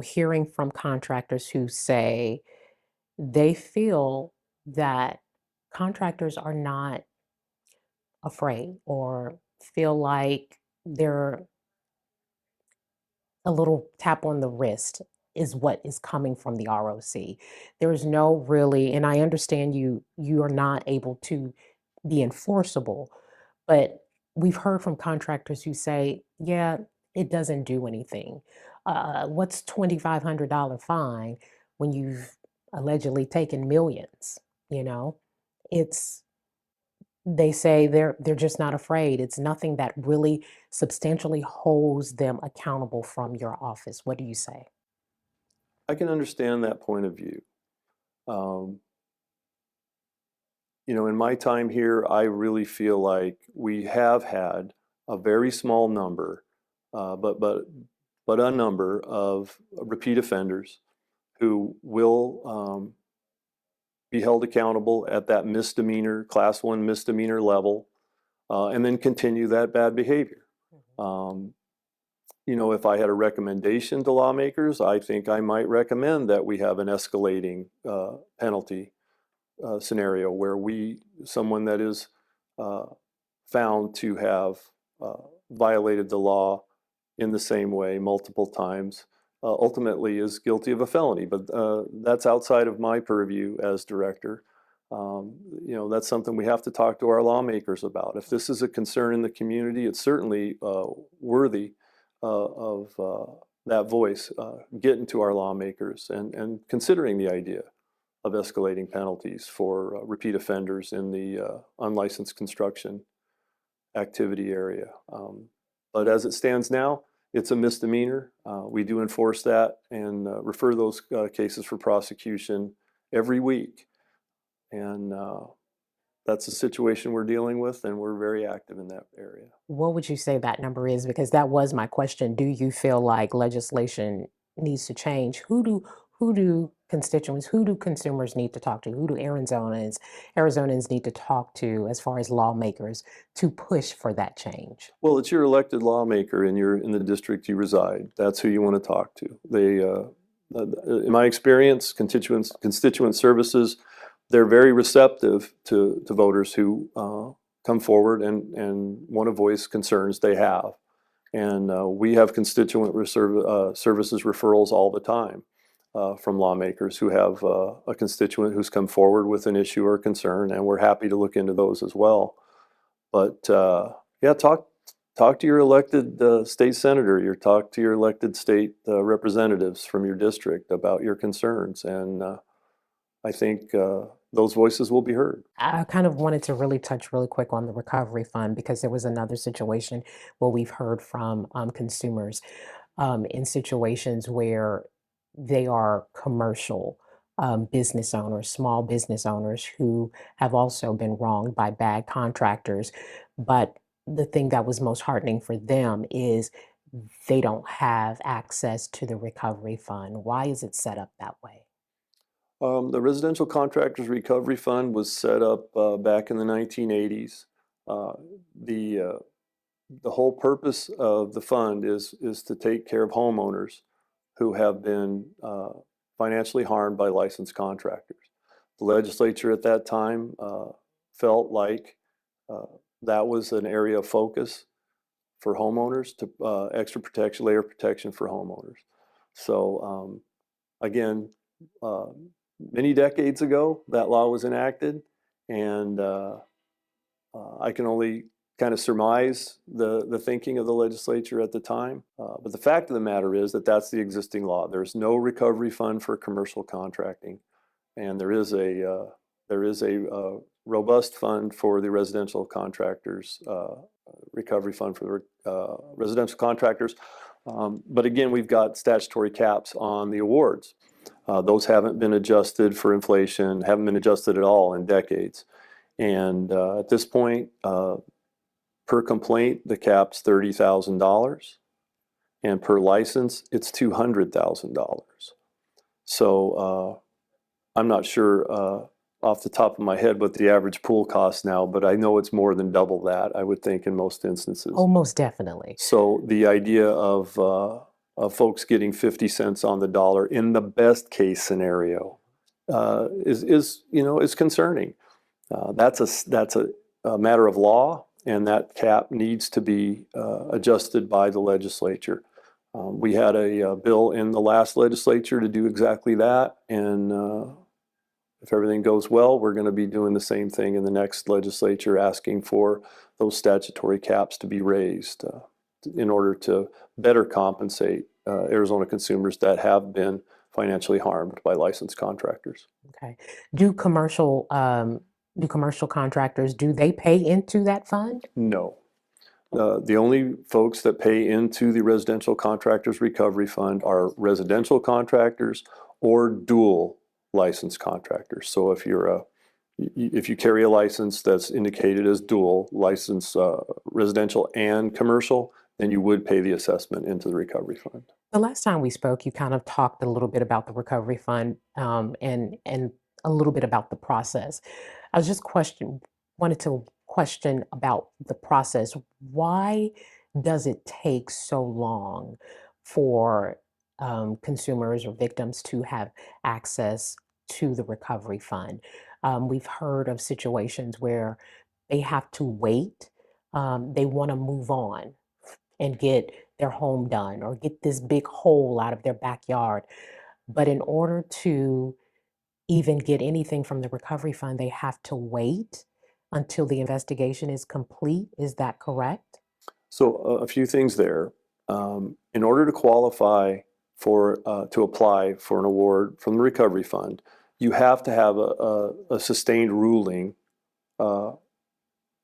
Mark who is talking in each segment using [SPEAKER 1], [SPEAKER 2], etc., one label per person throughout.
[SPEAKER 1] hearing from contractors who say they feel that contractors are not afraid or feel like they're a little tap on the wrist is what is coming from the ROC. There is no really, and I understand you are not able to be enforceable, but we've heard from contractors who say, yeah, it doesn't do anything. What's $2,500 fine when you've allegedly taken millions? You know, it's they say they're just not afraid. It's nothing that really substantially holds them accountable from your office. What do you say?
[SPEAKER 2] I can understand that point of view. Um, in my time here, I really feel like we have had a very small number, but a number of repeat offenders who will be held accountable at that misdemeanor, class 1 misdemeanor level, and then continue that bad behavior. Um, if I had a recommendation to lawmakers, I think I might recommend that we have an escalating penalty scenario where someone that is found to have violated the law in the same way multiple times ultimately is guilty of a felony. But that's outside of my purview as director. That's something we have to talk to our lawmakers about. If this is a concern in the community, it's certainly worthy of that voice getting to our lawmakers and considering the idea of escalating penalties for repeat offenders in the unlicensed construction activity area. But as it stands now, it's a misdemeanor. We do enforce that and refer those cases for prosecution every week. And that's the situation we're dealing with, and we're very active in that area.
[SPEAKER 1] What would you say that number is? Because that was my question. Do you feel like legislation needs to change? Who do constituents, who do consumers need to talk to? Who do Arizonans need to talk to as far as lawmakers to push for that change?
[SPEAKER 2] Well, it's your elected lawmaker in the district you reside. That's who you want to talk to. In my experience, constituent services, they're very receptive to voters who come forward and want to voice concerns they have. And we have constituent services referrals all the time from lawmakers who have a constituent who's come forward with an issue or concern, and we're happy to look into those as well. But yeah, talk to your elected state senator, talk to your elected state representatives from your district about your concerns, and I think those voices will be heard.
[SPEAKER 1] I kind of wanted to really touch really quick on the recovery fund because there was another situation where we've heard from consumers in situations where they are commercial business owners, small business owners who have also been wronged by bad contractors. But the thing that was most heartening for them is they don't have access to the recovery fund. Why is it set up that way?
[SPEAKER 2] The Residential Contractors Recovery Fund was set up back in the 1980s. Uh, the the whole purpose of the fund is to take care of homeowners who have been financially harmed by licensed contractors. The legislature at that time felt like uh, that was an area of focus for homeowners to extra protection, layer protection for homeowners. So again, uh, many decades ago, that law was enacted, and I can only kind of surmise the thinking of the legislature at the time. But the fact of the matter is that that's the existing law. There's no recovery fund for commercial contracting, and there is a robust fund for the residential contractors, recovery fund for the residential contractors. But again, we've got statutory caps on the awards. Those haven't been adjusted for inflation, haven't been adjusted at all in decades. And at this point, per complaint, the cap's $30,000, and per license, it's $200,000. So I'm not sure off the top of my head what the average pool costs now, but I know it's more than double that, I would think, in most instances.
[SPEAKER 1] Oh, most definitely.
[SPEAKER 2] So the idea of folks getting 50 cents on the dollar in the best case scenario is concerning. That's a matter of law, and that cap needs to be adjusted by the legislature. We had a bill in the last legislature to do exactly that, and if everything goes well, we're going to be doing the same thing in the next legislature, asking for those statutory caps to be raised in order to better compensate Arizona consumers that have been financially harmed by licensed contractors.
[SPEAKER 1] Okay. Do commercial contractors, do they pay into that fund?
[SPEAKER 2] No. The only folks that pay into the Residential Contractors Recovery Fund are residential contractors or dual licensed contractors. So if you carry a license that's indicated as dual license, residential and commercial, then you would pay the assessment into the recovery fund.
[SPEAKER 1] The last time we spoke, you kind of talked a little bit about the recovery fund, and a little bit about the process. I was just wanted to question about the process. Why does it take so long for consumers or victims to have access to the recovery fund? We've heard of situations where they have to wait. They want to move on and get their home done or get this big hole out of their backyard. But in order to even get anything from the recovery fund, they have to wait until the investigation is complete. Is that correct?
[SPEAKER 2] So a few things there. In order to qualify to apply for an award from the recovery fund, you have to have a sustained ruling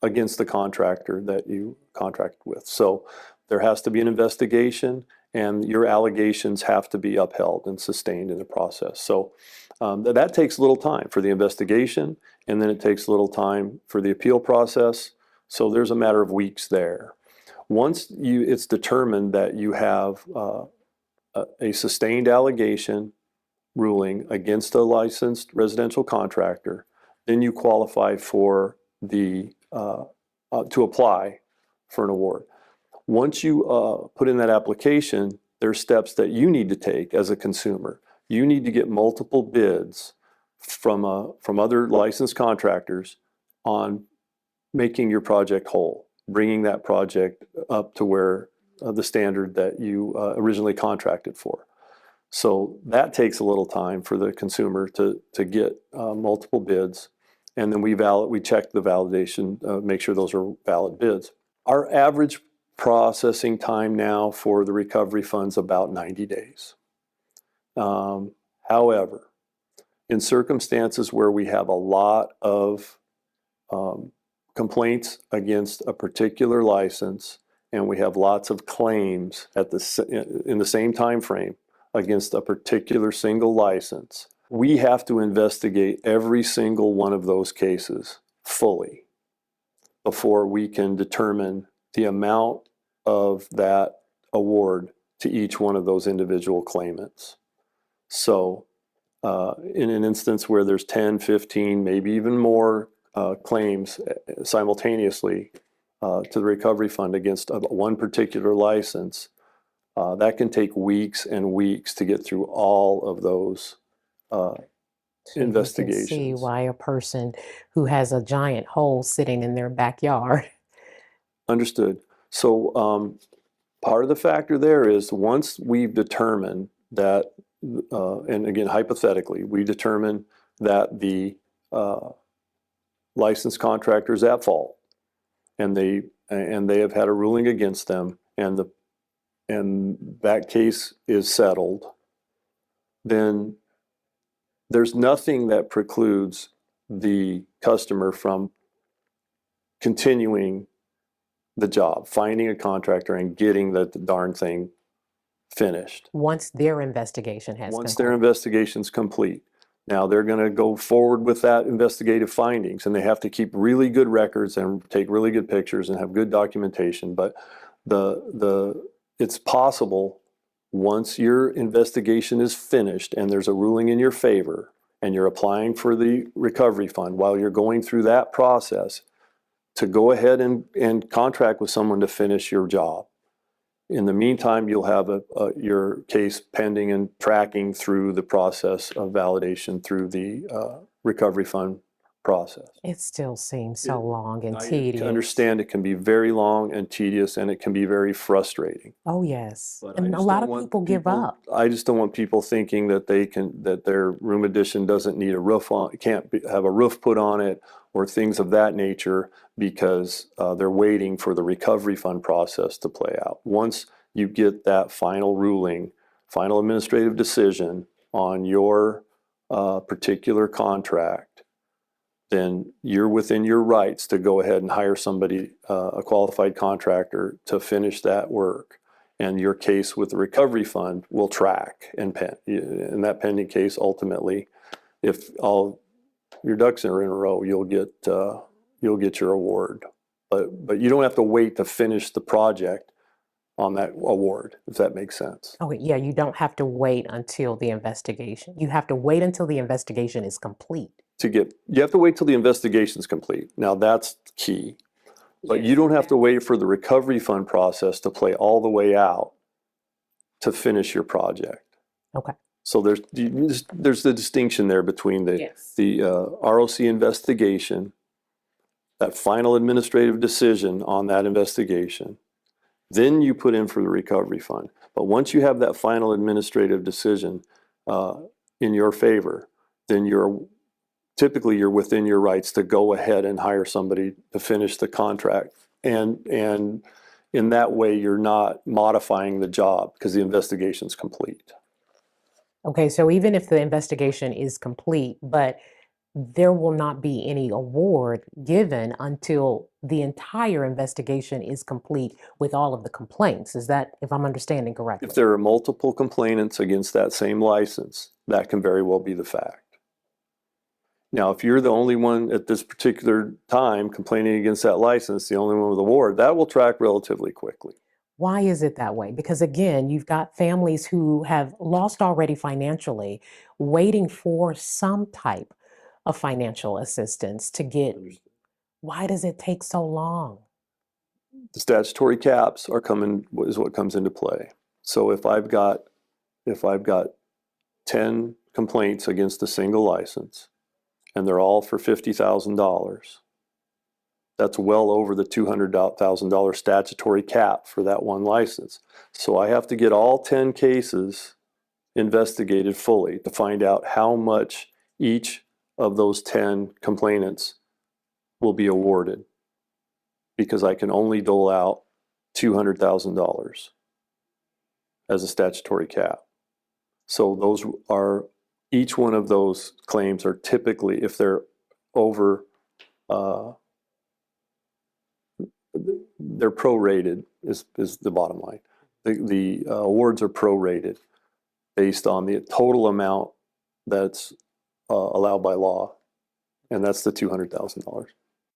[SPEAKER 2] against the contractor that you contract with. So there has to be an investigation, and your allegations have to be upheld and sustained in the process. So that takes a little time for the investigation, and then it takes a little time for the appeal process. So there's a matter of weeks there. Once it's determined that you have a sustained allegation ruling against a licensed residential contractor, then you qualify for to apply for an award. Once you put in that application, there's steps that you need to take as a consumer. You need to get multiple bids from other licensed contractors on making your project whole, bringing that project up to where the standard that you originally contracted for. So that takes a little time for the consumer to get multiple bids, and then we check the validation, make sure those are valid bids. Our average processing time now for the recovery fund's about 90 days. However, in circumstances where we have a lot of complaints against a particular license, and we have lots of claims in the same time frame against a particular single license, we have to investigate every single one of those cases fully before we can determine the amount of that award to each one of those individual claimants. So in an instance where there's 10, 15, maybe even more claims simultaneously to the recovery fund against one particular license, that can take weeks and weeks to get through all of those investigations.
[SPEAKER 1] You can see why a person who has a giant hole sitting in their backyard.
[SPEAKER 2] Understood. So part of the factor there is once we've determined that, and again, hypothetically, we determine that the licensed contractor is at fault, and they have had a ruling against them, and that case is settled, then there's nothing that precludes the customer from continuing the job, finding a contractor and getting the darn thing finished.
[SPEAKER 1] Once their investigation has
[SPEAKER 2] Once
[SPEAKER 1] concluded.
[SPEAKER 2] their investigation's complete. Now they're going to go forward with that investigative findings, and they have to keep really good records and take really good pictures and have good documentation. But it's possible once your investigation is finished and there's a ruling in your favor and you're applying for the recovery fund, while you're going through that process, to go ahead and contract with someone to finish your job. In the meantime, you'll have your case pending and tracking through the process of validation through the recovery fund process.
[SPEAKER 1] It still seems so long and
[SPEAKER 2] I
[SPEAKER 1] tedious.
[SPEAKER 2] understand it can be very long and tedious, and it can be very frustrating.
[SPEAKER 1] Oh, yes.
[SPEAKER 2] But
[SPEAKER 1] And a lot of people give up.
[SPEAKER 2] I just don't want people thinking that that their room addition doesn't need a roof on, have a roof put on it, or things of that nature, because they're waiting for the recovery fund process to play out. Once you get that final ruling, final administrative decision on your particular contract, then you're within your rights to go ahead and hire somebody, a qualified contractor, to finish that work. And your case with the recovery fund will track and in that pending case, ultimately, if all your ducks are in a row, you'll get your award. But you don't have to wait to finish the project on that award, if that makes sense.
[SPEAKER 1] Oh, yeah, you don't have to wait until the investigation. You have to wait until the investigation is complete.
[SPEAKER 2] You have to wait till the investigation's complete. Now that's key. But you don't have to wait for the recovery fund process to play all the way out to finish your project.
[SPEAKER 1] Okay.
[SPEAKER 2] So there's the distinction there between the ROC investigation, that final administrative decision on that investigation. Then you put in for the recovery fund. But once you have that final administrative decision in your favor, then typically you're within your rights to go ahead and hire somebody to finish the contract. And in that way, you're not modifying the job because the investigation's complete.
[SPEAKER 1] Okay, so even if the investigation is complete, but there will not be any award given until the entire investigation is complete with all of the complaints. Is that, if I'm understanding correctly?
[SPEAKER 2] If there are multiple complainants against that same license, that can very well be the fact. Now, if you're the only one at this particular time complaining against that license, the only one with award, that will track relatively quickly.
[SPEAKER 1] Why is it that way? Because again, you've got families who have lost already financially, waiting for some type of financial assistance to get. Why does it take so long?
[SPEAKER 2] The statutory caps is what comes into play. So if I've got 10 complaints against a single license, and they're all for $50,000, that's well over the $200,000 statutory cap for that one license. So I have to get all 10 cases investigated fully to find out how much each of those 10 complainants will be awarded, because I can only dole out $200,000 as a statutory cap. So each one of those claims are typically, if they're over, they're prorated is the bottom line. The awards are prorated based on the total amount that's allowed by law, and that's the $200,000.